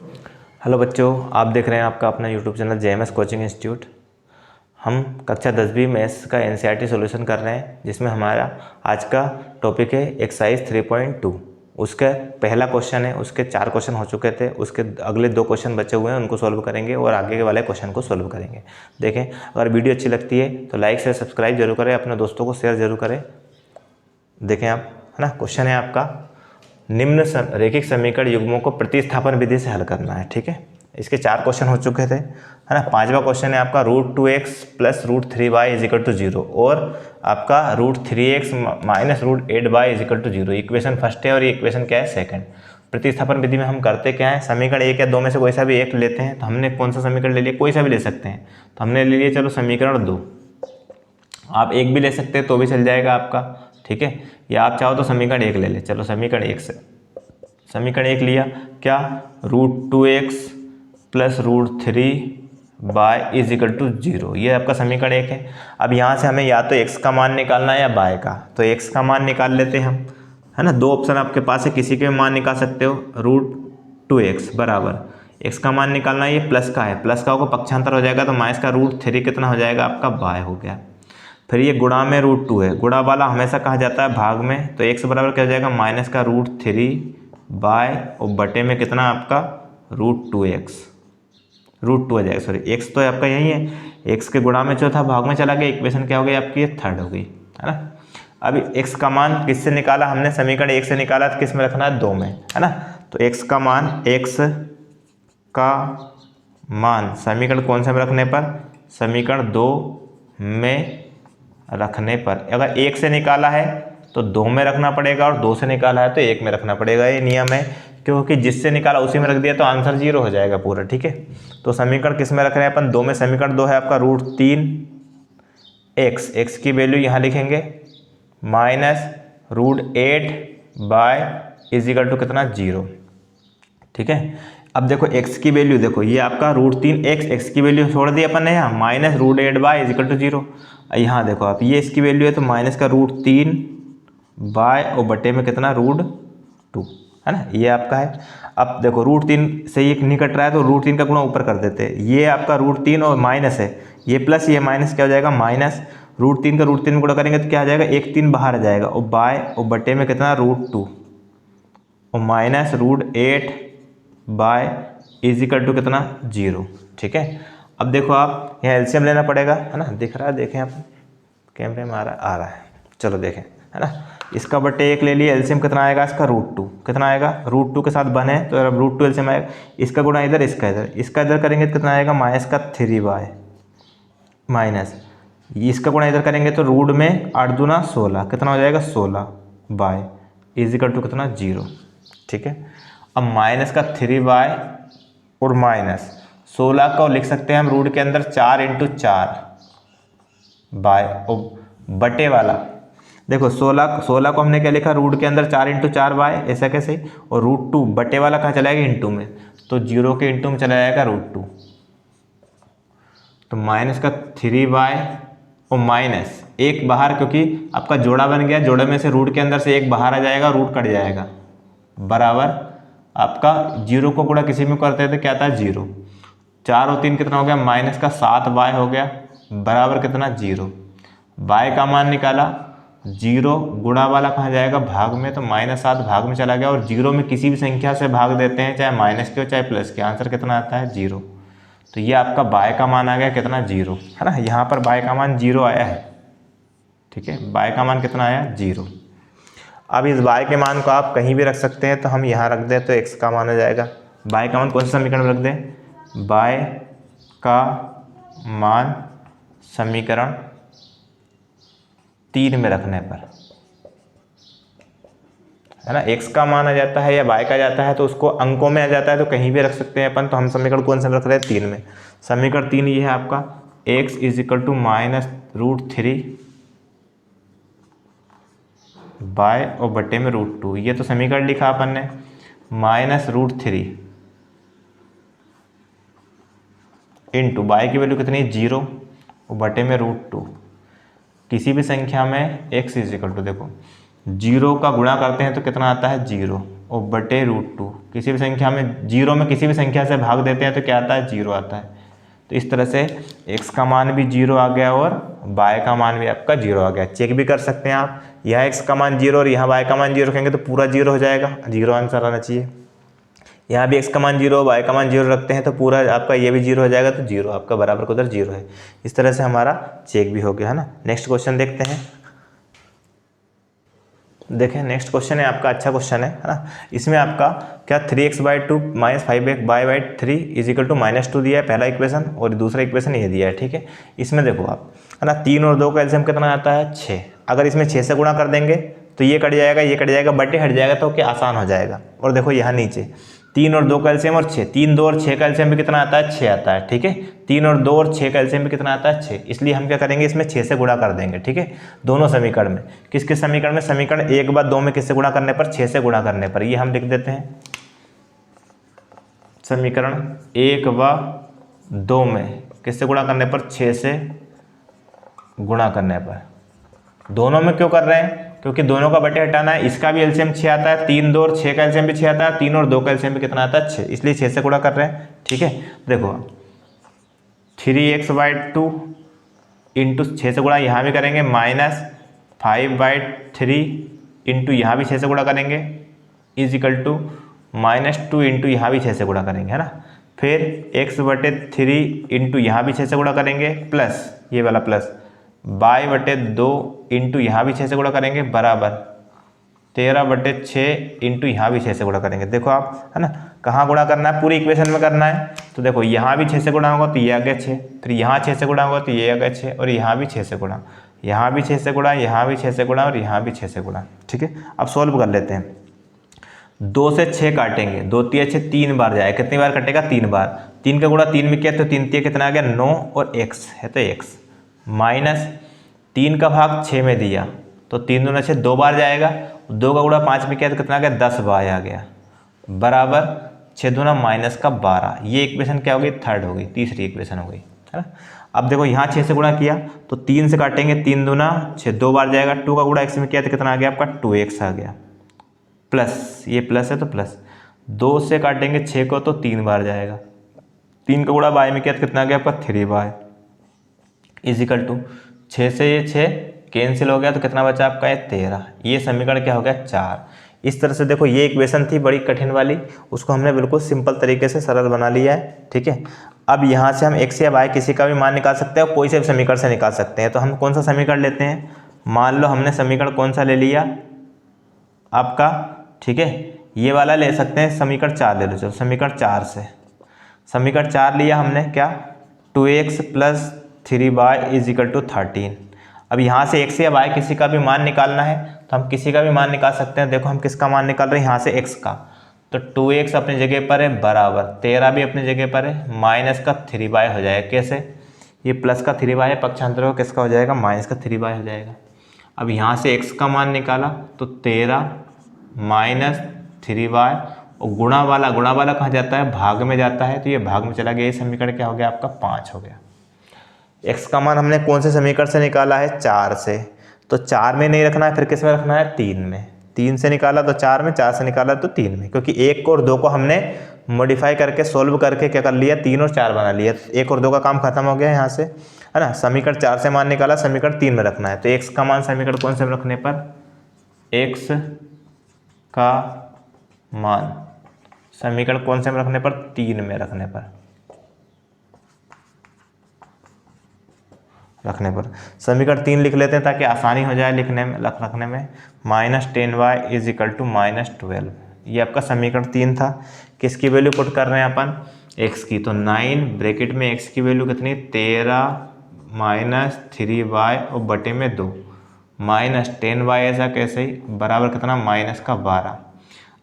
Hello बच्चों, आप देख रहे हैं आपका अपना YouTube channel JMS coaching institute. हम कक्षा 10वीं मैथ्स का NCERT सॉल्यूशन कर रहे हैं, जिसमें हमारा आज का टॉपिक है एक्सरसाइज 3.2। उसका पहला क्वेश्चन है, उसके 4 क्वेश्चन हो चुके थे, उसके अगले 2 क्वेश्चन बचे हुए हैं, उनको सॉल्व करेंगे और आगे के वाले क्वेश्चन को सॉल्व करेंगे। देखें, अगर वीडियो अच्छी लगती है तो लाइक से सब्सक्राइब जरूर करें, अपने दोस्तों को शेयर जरूर करें। देखें आप, है ना, क्वेश्चन है आपका, निम्न रैखिक समीकरण युग्मों को प्रतिस्थापन विधि से हल करना है। ठीक है, इसके 4 क्वेश्चन हो चुके थे, है ना। 5वां क्वेश्चन है आपका √2x + √3y = 0 और आपका √3x - √8y = 0। इक्वेशन फर्स्ट है और ये इक्वेशन क्या है, सेकंड। प्रतिस्थापन विधि में हम करते क्या है, समीकरण 1 या 2 में से कोई सा भी एक लेते हैं। तो हमने कौन सा समीकरण ले लिया, कोई सा भी ले सकते हैं। तो हमने ले लिया, चलो समीकरण 2। आप एक भी ले सकते हैं तो भी चल जाएगा आपका, ठीक है। या आप चाहो तो समीकरण 1 ले ले। चलो समीकरण 1 से, समीकरण 1 लिया, क्या, √2x + √3y = 0। ये आपका समीकरण 1 है। अब यहाँ से हमें या तो x का मान निकालना है या y का। तो x का मान निकाल लेते हैं हम, है ना। 2 ऑप्शन आपके पास है, किसी के भी मान निकाल सकते हो। √2x बराबर, x का मान निकालना है, ये प्लस का है, प्लस का होगा पक्षांतर हो जाएगा, तो माइनस का √3 कितना हो जाएगा आपका, y हो गया। फिर ये गुणा में √2 है, गुणा वाला हमेशा कहा जाता है भाग में, तो x बराबर क्या हो जाएगा, माइनस का √3y और बटे में कितना आपका √2x, √2 आ जाएगा, सॉरी x तो आपका यही है, x के गुणा में चौथा भाग में चला गया, इक्वेशन क्या हो गई आपकी, ये थर्ड हो गई, है ना। अभी x का मान किससे निकाला हमने, समीकरण 1 से निकाला, तो किस में रखना है, 2 में, है ना। तो x का मान समीकरण कौन से में रखने पर, समीकरण 2 में रखने पर। अगर 1 से निकाला है तो 2 में रखना पड़ेगा और 2 से निकाला है तो 1 में रखना पड़ेगा। ये नियम है, क्योंकि जिससे निकाला उसी में रख दिया तो आंसर 0 हो जाएगा पूरा, ठीक है। तो समीकरण किस में रख रहे हैं अपन, 2 में। समीकरण 2 है आपका √3x, x की वैल्यू यहाँ लिखेंगे, माइनस √8y = कितना, 0, ठीक है। अब देखो x की वैल्यू, देखो ये आपका √3x, x की वैल्यू छोड़ दी अपन ने यहाँ, माइनस √8y = 0। यहाँ देखो आप, ये इसकी वैल्यू है, तो माइनस का √3y और बटे में कितना, √2, है ना, ये आपका है। अब देखो √3 से ये नहीं कट रहा है, तो √3 का गुणा ऊपर कर देते हैं। ये आपका √3 और माइनस है, ये प्लस, ये माइनस, क्या हो जाएगा, माइनस √3 का √3 में गुणा करेंगे तो क्या आ जाएगा, 1 3 बाहर आ जाएगा, और बाय और बटे में कितना, √2 और माइनस √8y = कितना, 0, ठीक है। अब देखो आप, यहाँ एलसीएम लेना पड़ेगा, है ना, दिख रहा है, देखें आप कैमरे में आ रहा है, चलो देखें, है ना। इसका बटे 1 ले लिए, एलसीएम कितना आएगा इसका, √2 कितना आएगा, √2 के साथ बने तो अब √2 एलसीएम आएगा, इसका गुणा इधर, इसका इधर, इसका इधर करेंगे तो कितना आएगा, माइनस का 3y माइनस, इसका गुणा इधर करेंगे तो रूट में 8 दूना 16, कितना हो जाएगा, 16y = कितना, 0, ठीक है। अब माइनस का 3y और माइनस 16 को लिख सकते हैं हम रूट के अंदर 4 × 4 बाय, और बटे वाला देखो 16 को हमने क्या लिखा, रूट के अंदर 4 × 4 बाय, ऐसा कैसे, और √2 बटे वाला कहाँ चला जाएगा, इंटू में, तो 0 के इंटू में चला जाएगा √2, तो माइनस का 3y और माइनस 1 बाहर, क्योंकि आपका जोड़ा बन गया, जोड़े में से रूट के अंदर से 1 बाहर आ जाएगा, रूट कट जाएगा, बराबर आपका 0 को गुणा किसी में करते हैं तो क्या आता है, 0, 4 और 3 कितना हो गया, माइनस का 7y हो गया, बराबर कितना, 0। y का मान निकाला, 0 गुणा वाला कहाँ जाएगा, भाग में, तो -7 भाग में चला गया, और 0 में किसी भी संख्या से भाग देते हैं, चाहे माइनस के हो चाहे प्लस के, आंसर कितना आता है, 0। तो ये आपका y का मान आ गया कितना, 0, है ना। यहाँ पर y का मान 0 आया है, ठीक है, y का मान कितना आया, 0। अब इस y के मान को आप कहीं भी रख सकते हैं, तो हम यहाँ रख दें तो x का मान हो जाएगा। y का मान कौन से समीकरण में रख दें, y का मान समीकरण 3 में रखने पर, है ना। x का मान आ जाता है या y का जाता है तो उसको अंकों में आ जाता है, तो कहीं भी रख सकते हैं अपन। तो हम समीकरण कौन से में रख रहे हैं, 3 में। समीकरण 3 ये है आपका, x = -√3 बाय और बटे में √2, ये तो समीकरण लिखा अपन ने, -√3 इंटू बाय की वैल्यू कितनी, 0 और बटे में √2। किसी भी संख्या में x = देखो 0 का गुणा करते हैं तो कितना आता है, 0, और बटे √2। किसी भी संख्या में जीरो में किसी भी संख्या से भाग देते हैं तो क्या आता है, जीरो आता है। तो इस तरह से x का मान भी जीरो आ गया और y का मान भी आपका जीरो आ गया। चेक भी कर सकते हैं आप, यहाँ x का मान जीरो और यहाँ y का मान जीरो रखेंगे तो पूरा जीरो हो जाएगा, जीरो आंसर आना चाहिए। यहाँ भी x का मान जीरो y का मान जीरो रखते हैं तो पूरा आपका ये भी जीरो हो जाएगा, तो जीरो आपका बराबर को उधर जीरो है। इस तरह से हमारा चेक भी हो गया है ना। नेक्स्ट क्वेश्चन देखते हैं। देखें नेक्स्ट क्वेश्चन है आपका, अच्छा क्वेश्चन है ना। इसमें आपका क्या 3x/2 - 5y/3 = -2 दिया है पहला इक्वेशन, और दूसरा इक्वेशन ये दिया है, ठीक है। इसमें देखो आप है ना, 3 और 2 का एलसीएम कितना आता है, 6। अगर इसमें 6 से गुणा कर देंगे तो ये कट जाएगा, ये कट जाएगा, बटे हट जाएगा, तो क्या आसान हो जाएगा। और देखो यहाँ नीचे 3 और 2 का एलसीएम और 6, 3, 2 और 6 का एलसीएम भी कितना आता है, 6 आता है, ठीक है। 3 और 2 और 6 का एलसीएम भी कितना आता है, 6। इसलिए हम क्या करेंगे, इसमें 6 से गुणा कर देंगे, ठीक है। दोनों समीकरण में, किसके समीकरण में, समीकरण 1 व 2 में किससे गुणा करने पर, 6 से गुणा करने पर। ये हम लिख देते हैं, समीकरण 1 व 2 में किससे गुणा करने पर, 6 से गुणा करने पर। दोनों में क्यों कर रहे हैं, क्योंकि दोनों का बटे हटाना है। इसका भी एलसीएम 6 आता है, 3, 2 और 6 का एलसीएम भी 6 आता है, 3 और 2 का एलसीएम भी कितना आता है, 6, इसलिए 6 से गुणा कर रहे हैं, ठीक है। देखो 3x/2 इंटू 6 से गुणा यहाँ भी करेंगे, -5/3 इंटू यहाँ भी 6 से गुणा करेंगे, = -2 इंटू यहाँ भी 6 से गुणा करेंगे, है ना। फिर x/3 इंटू यहाँ भी 6 से गुणा करेंगे, प्लस ये वाला प्लस y/2 इंटू यहाँ भी 6 से गुणा करेंगे, बराबर 13/6 इंटू यहाँ भी 6 से गुणा करेंगे। देखो आप है ना, कहाँ गुणा करना है, पूरी इक्वेशन में करना है। तो देखो यहाँ भी 6 से गुणा होगा तो ये आ गया 6, फिर यहाँ 6 से गुणा होगा तो ये आ गया 6, और यहाँ भी 6 से गुणा, यहाँ भी 6 से गुणा, यहाँ भी 6 से गुणा, और यहाँ भी 6 से गुणा, ठीक है। अब सॉल्व कर लेते हैं। 2 से 6 काटेंगे, 2 3 6, 3 बार जाए, कितनी बार कटेगा, 3 बार। 3 का गुणा 3 में किया तो 3 3 कितना आ गया, 9, और x है तो x, माइनस 3 का भाग 6 में दिया तो 3 दूना 6, 2 बार जाएगा। 2 का गुणा 5 में किया तो कितना आ गया, 10 बार आ गया, बराबर 6 दूना -12। ये इक्वेशन क्या हो गई, थर्ड हो गई, तीसरी इक्वेशन हो गई, है ना। अब देखो यहाँ 6 से गुणा किया तो 3 से काटेंगे, 3 दूना 6, 2 बार जाएगा। 2 का गुणा x में किया तो कितना आ गया आपका, 2x आ गया, प्लस ये प्लस है तो प्लस। 2 से काटेंगे 6 को तो 3 बार जाएगा। 3 का गुणा y में किया तो कितना आ गया आपका, 3y, = 6 से ये 6 कैंसिल हो गया तो कितना बचा आपका, ये 13। ये समीकरण क्या हो गया, 4। इस तरह से देखो ये इक्वेशन थी बड़ी कठिन वाली, उसको हमने बिल्कुल सिंपल तरीके से सरल बना लिया है, ठीक है। अब यहाँ से हम x या y किसी का भी मान निकाल सकते हैं और कोई से भी समीकरण से निकाल सकते हैं। तो हम कौन सा समीकरण लेते हैं, मान लो हमने समीकरण कौन सा ले लिया आपका, ठीक है, ये वाला ले सकते हैं, समीकरण 4 ले लो। चलो समीकरण 4 से, समीकरण 4 लिया हमने, क्या 2x + 3y = 13। अब यहाँ से x या y किसी का भी मान निकालना है तो हम किसी का भी मान निकाल सकते हैं। देखो हम किसका मान निकाल रहे हैं, यहाँ से x का, तो 2x अपनी जगह पर है, बराबर 13 भी अपनी जगह पर है, माइनस का 3y हो जाएगा। कैसे, ये प्लस का 3y है, पक्षांतर हो किसका हो जाएगा, माइनस का 3y हो जाएगा। अब यहाँ से x का मान निकाला तो 13 - 3y, और गुणा वाला कहाँ जाता है, भाग में जाता है, तो ये भाग में चला गया। ये समीकरण क्या हो गया आपका, 5 हो गया। x का मान हमने कौन से समीकरण से निकाला है, 4 से, तो 4 में नहीं रखना है, फिर किस में रखना है, 3 में। 3 से निकाला तो 4 में, 4 से निकाला तो 3 में, क्योंकि 1 और 2 को हमने मॉडिफाई करके सोल्व करके क्या कर लिया, 3 और 4 बना लिया। 1 और 2 का काम खत्म हो गया यहाँ से, है ना। समीकरण 4 से मान निकाला, समीकरण 3 में रखना है। तो x का मान समीकरण कौन से में रखने पर, x का मान समीकरण कौन से में रखने पर, 3 में रखने पर, समीकरण 3 लिख लेते हैं ताकि आसानी हो जाए लिखने में, रखने में। -10y = -12, ये आपका समीकरण 3 था। किसकी वैल्यू पुट कर रहे हैं अपन, x की, तो 9 ब्रैकेट में x की वैल्यू कितनी, 13 - 3y और बटे में 2 -10y, ऐसा कैसे ही, बराबर कितना, -12।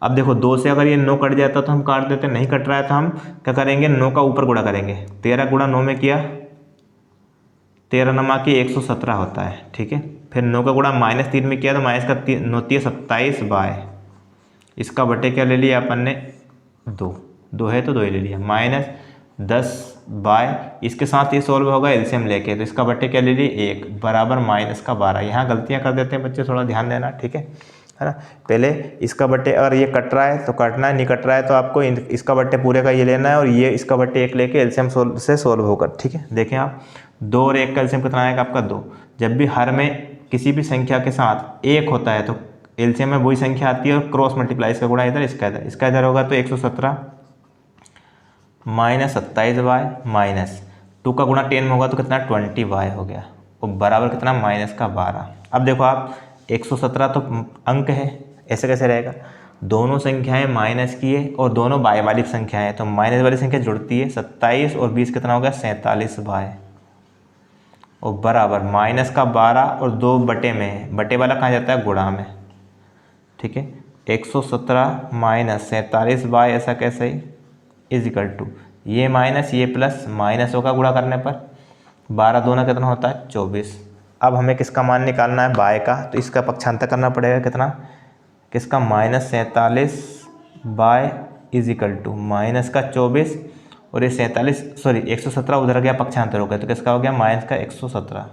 अब देखो 2 से अगर ये 9 कट जाता तो हम काट देते, नहीं कट रहा है तो हम क्या करेंगे, 9 का ऊपर गुणा करेंगे। 13 गुणा 9 में किया, 13 नमा की 117 होता है, ठीक है। फिर 9 का गुणा -3 में किया तो माइनस का 9 × 27 बाय, इसका बटे क्या ले लिया अपन ने, 2 है तो 2 ही ले लिया, -10 बाय, इसके साथ ये सॉल्व होगा एलसीएम लेके, तो इसका बटे क्या ले लिया, 1, बराबर -12। यहाँ गलतियाँ कर देते हैं बच्चे, थोड़ा ध्यान देना, ठीक है। है ना। पहले इसका बट्टे, अगर ये कट रहा है तो काटना है, नहीं कट रहा है तो आपको इसका बट्टे पूरे का ये लेना है और ये इसका बट्टे 1 लेके एलसीएम से सोल्व होकर, ठीक है। देखें आप 2 और 1 का एलसीएम कितना आएगा आपका 2। जब भी हर में किसी भी संख्या के साथ 1 होता है तो एलसीएम में वही संख्या आती है और क्रॉस मल्टीप्लाई, इसका गुणा इधर, इसका इधर होगा तो 117 माइनस 27y माइनस 2 का गुणा 10 में होगा तो कितना 20y हो गया, और बराबर कितना माइनस का 12। अब देखो आप 117 तो अंक है, ऐसे कैसे रहेगा, दोनों संख्याएं माइनस की है और दोनों बाय वाली संख्याएं हैं तो माइनस वाली संख्या जुड़ती है, 27 और 20 कितना हो गया 47y, और बराबर माइनस का 12 और 2 बटे में है, बटे वाला कहाँ जाता है गुणा में, ठीक है। 117 माइनस 47y ऐसा कैसे ही इज इक्वल टू ये माइनस ये प्लस, माइनस होगा गुणा करने पर, 12 दूना कितना होता है 24। अब हमें किसका मान निकालना है बाय का, तो इसका पक्षांतर करना पड़ेगा कितना, किसका -47y is equal to minus का 24 और ये 117 उधर गया पक्षांतर हो गया तो किसका हो गया माइनस का 117,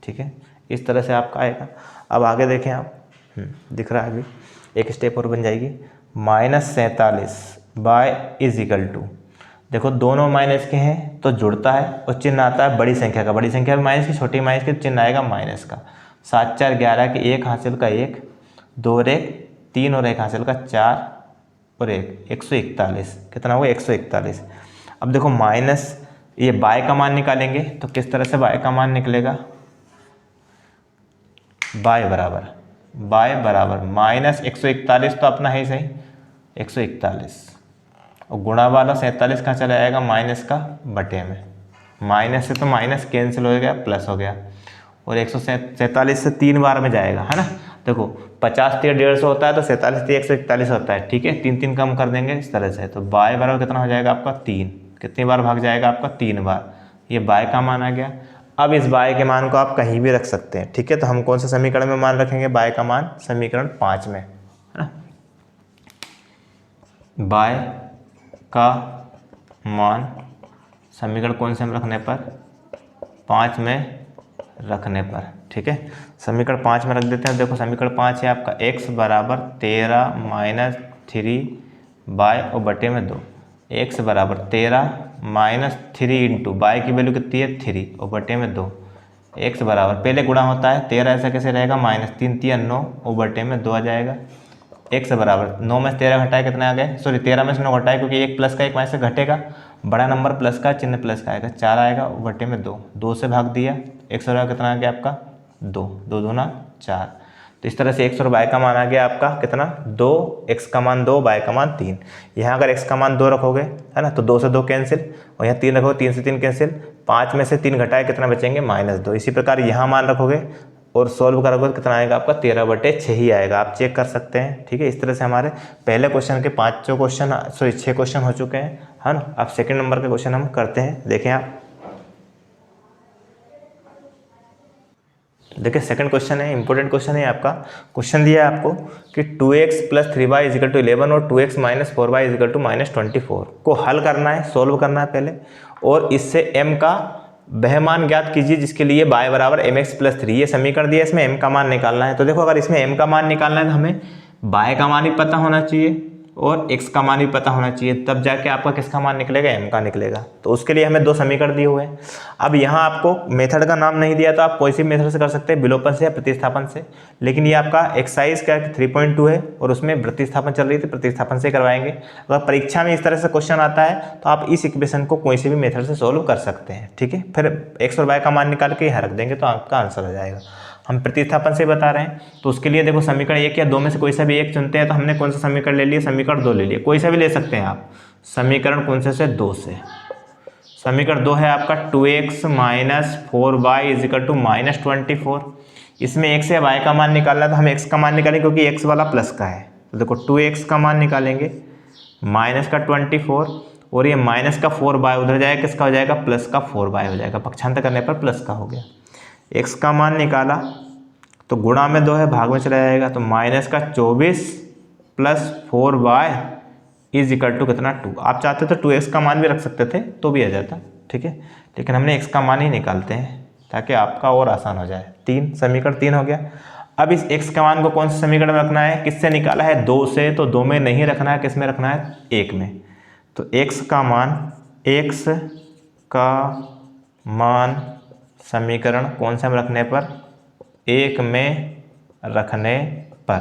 ठीक है। इस तरह से आपका आएगा। अब आगे देखें आप, दिख रहा है अभी एक स्टेप और बन जाएगी, -47y इज इक्वल टू, देखो दोनों माइनस के हैं तो जुड़ता है और चिन्ह आता है बड़ी संख्या का, बड़ी संख्या में माइनस की, छोटी माइनस के चिन्ह आएगा माइनस का। 7 4 11 के 1 हासिल का 1, 2 और 1 3 और 1 हासिल का 4 और 1 141, कितना हुआ 141। अब देखो माइनस ये बाय का मान निकालेंगे तो किस तरह से बाय का मान निकलेगा, बाय बराबर माइनस 141 तो अपना है ही सही 141, और गुणा वाला 47 कहाँ चला जाएगा माइनस का बटे में, माइनस से तो माइनस कैंसिल हो गया प्लस हो गया, और 147 से 3 बार में जाएगा, है ना। देखो 50 3 150 होता है तो 47 3 141 होता है, ठीक है। 3 3 कम कर देंगे इस तरह से, तो बाय बराबर कितना हो जाएगा आपका 3, कितनी बार भाग जाएगा आपका 3 बार, ये बाय का मान आ गया। अब इस बाय के मान को आप कहीं भी रख सकते हैं, ठीक है। तो हम कौन से समीकरण में मान रखेंगे बाय का मान, समीकरण 5 में, है ना। बाय का मान समीकरण कौन से में रखने पर, 5 में रखने पर, ठीक है। समीकरण 5 में रख देते हैं। देखो समीकरण 5 है आपका x बराबर 13 माइनस 3 बाय और बटे में 2, x बराबर 13 माइनस 3 इंटू बाय की वैल्यू कितनी है 3 और बटे में 2, x बराबर पहले गुणा होता है 13 ऐसा कैसे रहेगा -3 3 9 और बटे में 2 आ जाएगा। x बराबर 9 में से 13 घटाए कितना आ गए, सॉरी 13 में से 9 घटाए क्योंकि एक प्लस का एक माइनस से घटेगा, बड़ा नंबर प्लस का चिन्ह प्लस का आएगा, 4 आएगा बटे में 2, 2 से भाग दिया, x बराबर कितना आ गया आपका 2, 2 दूना 4। तो इस तरह से x और y का मान आ गया आपका कितना 2, x का मान 2 y का मान 3। यहाँ अगर x का मान 2 रखोगे, है ना, तो 2 से 2 कैंसिल, और यहाँ 3 रखोगे 3 से 3 कैंसिल, 5 में से 3 घटाए कितना बचेंगे -2। इसी प्रकार यहाँ मान रखोगे और सॉल्व करोगे तो कितना आएगा आपका 13/6 ही आएगा, आप चेक कर सकते हैं, ठीक है। इस तरह से हमारे पहले क्वेश्चन के 6 क्वेश्चन हो चुके हैं, है ना। अब सेकंड नंबर के क्वेश्चन हम करते हैं। देखें आप, देखिए सेकंड क्वेश्चन है, इंपॉर्टेंट क्वेश्चन है आपका। क्वेश्चन दिया है आपको कि 2x + 3y = 11 और 2x - 4y = -24 को हल करना है, सॉल्व करना है पहले, और इससे m का वह मान ज्ञात कीजिए जिसके लिए y बराबर mx + 3, ये समीकरण दिया है, इसमें m का मान निकालना है। तो देखो अगर इसमें m का मान निकालना है तो हमें y का मान भी पता होना चाहिए और x का मान भी पता होना चाहिए, तब जाके आपका किसका मान निकलेगा, m का निकलेगा। तो उसके लिए हमें 2 समीकरण दिए हुए हैं। अब यहाँ आपको मेथड का नाम नहीं दिया तो आप कोई सी मेथड से कर सकते हैं, विलोपन से या प्रतिस्थापन से, लेकिन ये आपका एक्सरसाइज का 3.2 है और उसमें प्रतिस्थापन चल रही थी, प्रतिस्थापन से करवाएंगे। अगर परीक्षा में इस तरह से क्वेश्चन आता है तो आप इस इक्वेशन को कोई सी भी मेथड से सोल्व कर सकते हैं, ठीक है। फिर x और y का मान निकाल के यहाँ रख देंगे तो आपका आंसर हो जाएगा। हम प्रतिस्थापन से बता रहे हैं तो उसके लिए देखो समीकरण 1 या 2 में से कोई सा भी एक चुनते हैं। तो हमने कौन सा समीकरण ले लिया, समीकरण 2 ले लिया, कोई सा भी ले सकते हैं आप। समीकरण कौन से 2 से, समीकरण 2 है आपका 2x - 4y = -24। इसमें x या y का मान निकालना है तो हम x का मान निकालेंगे क्योंकि x वाला प्लस का है। तो देखो 2x का मान निकालेंगे -24 और ये माइनस का 4y उधर जाएगा, किसका हो जाएगा प्लस का 4y हो जाएगा, पक्षांतर करने पर प्लस का हो गया। x का मान निकाला तो गुणा में 2 है, भाग में चला जाएगा, तो -24 + 4y = कितना 2। आप चाहते तो 2x का मान भी रख सकते थे तो भी आ जाता, ठीक है, लेकिन हमने x का मान ही निकालते हैं ताकि आपका और आसान हो जाए। 3 समीकरण 3 हो गया। अब इस x का मान को कौन से समीकरण में रखना है, किससे निकाला है, 2 से, तो 2 में नहीं रखना है, किस में रखना है, 1 में। तो x का मान समीकरण कौन से में रखने पर, 1 में रखने पर,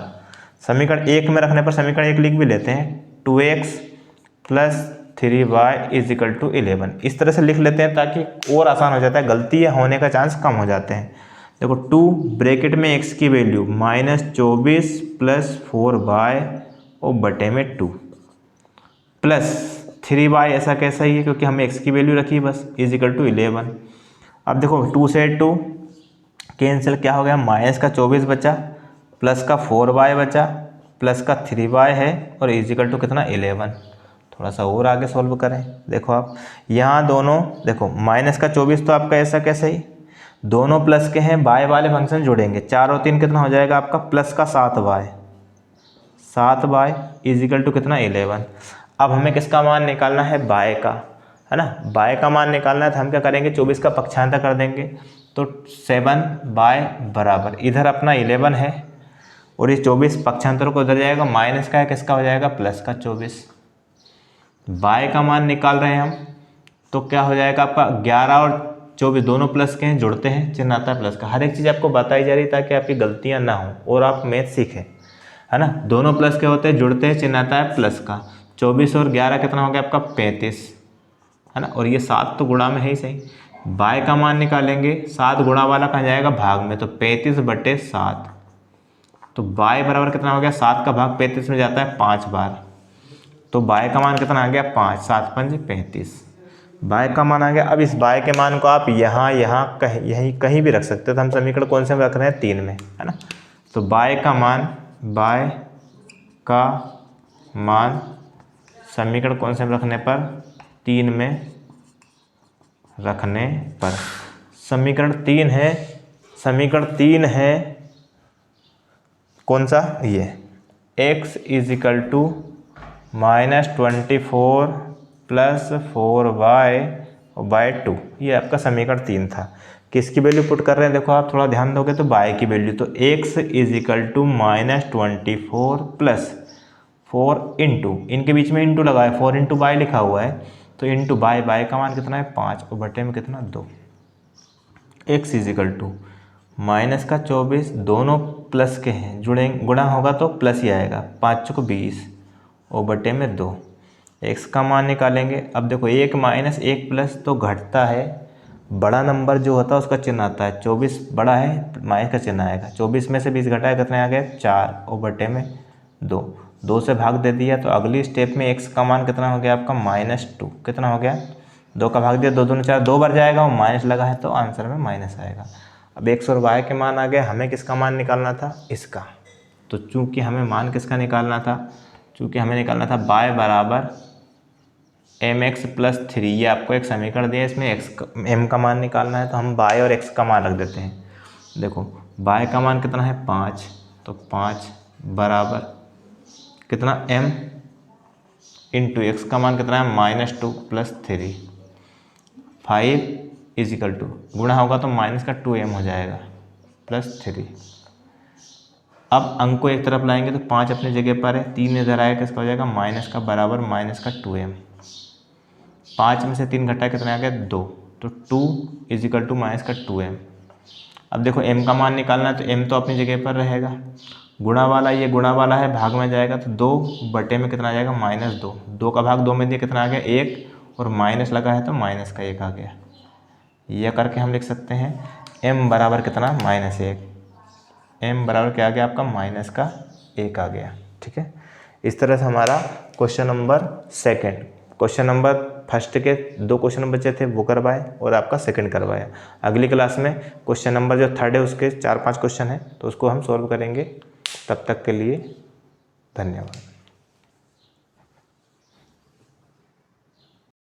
समीकरण 1 में रखने पर समीकरण 1 लिख भी लेते हैं, 2x + 3y = 11। इस तरह से लिख लेते हैं ताकि और आसान हो जाता है, गलती होने का चांस कम हो जाते हैं। देखो 2 ब्रैकेट में x की वैल्यू -24 + 4y और बटे में 2 प्लस 3y, ऐसा कैसा ही है क्योंकि हमें x की वैल्यू रखी बस, = 11। अब देखो 2 से 2 कैंसिल, क्या हो गया, -24 बचा, प्लस का 4y बचा, प्लस का 3y है और = कितना, 11। थोड़ा सा और आगे सॉल्व करें। देखो आप यहाँ दोनों, देखो -24 तो आपका ऐसा कैसे ही, दोनों प्लस के हैं, बाय वाले फंक्शन जुड़ेंगे, 4 और 3 कितना हो जाएगा आपका, प्लस का 7y = कितना, 11। अब हमें किसका मान निकालना है, बाय का, है ना, बाय का मान निकालना है। तो हम क्या करेंगे, 24 का पक्षांतर कर देंगे, तो 7y बराबर, इधर अपना 11 है और ये 24 पक्षांतर को उधर जाएगा, माइनस का है, किसका हो जाएगा, प्लस का 24। बाय का मान निकाल रहे हैं हम, तो क्या हो जाएगा आपका, 11 और 24 दोनों प्लस के हैं, जुड़ते हैं, चिन्ह आता है प्लस का। हर एक चीज़ आपको बताई जा रही ताकि आपकी गलतियां ना हो और आप मैथ सीखें, है ना। दोनों प्लस के होते हैं, जुड़ते हैं, चिन्ह आता है प्लस का। 24 और 11 कितना हो गया आपका, 35, है ना, और ये 7 तो गुणा में है ही सही। बाय का मान निकालेंगे, 7 गुणा वाला कहाँ जाएगा, भाग में, तो 35/7। तो बाय बराबर कितना हो गया, 7 का भाग 35 में जाता है 5 बार, तो बाय का मान कितना आ गया, 5, 7 × 5 = 35, बाय का मान आ गया। अब इस बाय के मान को आप यहाँ कहीं भी रख सकते हो। तो हम समीकरण कौन से में रख रहे हैं, 3 में, है ना। तो बाय का मान समीकरण कौन से में रखने पर, 3 में रखने पर, समीकरण 3 है कौन सा, ये x = -24 + 4y/2, ये आपका समीकरण 3 था। किसकी वैल्यू पुट कर रहे हैं, देखो आप थोड़ा ध्यान दोगे तो बाय की वैल्यू, तो x = -24 + 4 इंटू, इनके बीच में इंटू लगा है, 4 × बाय लिखा हुआ है, तो इंटू बाय का मान कितना है, 5 और बटे में कितना, 2। x = -24, दोनों प्लस के हैं, गुणा होगा तो प्लस ही आएगा, 5 × 20 और बटे में 2। x का मान निकालेंगे। अब देखो 1 - 1 प्लस तो घटता है, बड़ा नंबर जो होता है उसका चिन्ह आता है, 24 बड़ा है, माइनस का चिन्ह आएगा, 24 में से 20 घटाया, कितने आ गए, 4 और बटे में 2 से भाग दे दिया, तो अगली स्टेप में x का मान कितना हो गया आपका, -2, कितना हो गया, 2 का भाग दिया, 2 दूनी 4, 2 बार जाएगा, और माइनस लगा है तो आंसर में माइनस आएगा। अब x और y के मान आ गए, हमें किसका मान निकालना था, इसका। तो चूंकि हमें मान किसका निकालना था, चूंकि हमें निकालना था y बराबर mx + 3, ये आपको एक समीकरण दिया, इसमें m का मान निकालना है, तो हम y और x का मान रख देते हैं। देखो y का मान कितना है, 5, तो 5 बराबर कितना, m इंटू x का मान कितना है, -2 + 3, 5 = गुणा होगा तो माइनस का 2m हो जाएगा +3। अब अंक को एक तरफ लाएंगे तो 5 अपनी जगह पर है, 3 इधर आएगा, किसका हो जाएगा, माइनस का बराबर -2m। 5 में से 3 घटा कितना आ गया, 2, तो 2 = -2m। अब देखो m का मान निकालना है, तो m तो अपनी जगह पर रहेगा, गुणा वाला, ये गुणा वाला है, भाग में जाएगा, तो 2 बटे में कितना आ जाएगा, -2, 2 का भाग 2 में दिया, कितना आ गया, 1, और माइनस लगा है तो माइनस का 1 आ गया। यह करके हम लिख सकते हैं m बराबर कितना, -1, m बराबर क्या आ गया आपका, -1 आ गया। ठीक है, इस तरह से हमारा question number second, question number first के 2 क्वेश्चन बचे थे वो करवाए और आपका सेकंड करवाया। अगली क्लास में क्वेश्चन नंबर जो थर्ड है उसके 4-5 क्वेश्चन है, तो उसको हम सॉल्व करेंगे। तब तक के लिए धन्यवाद।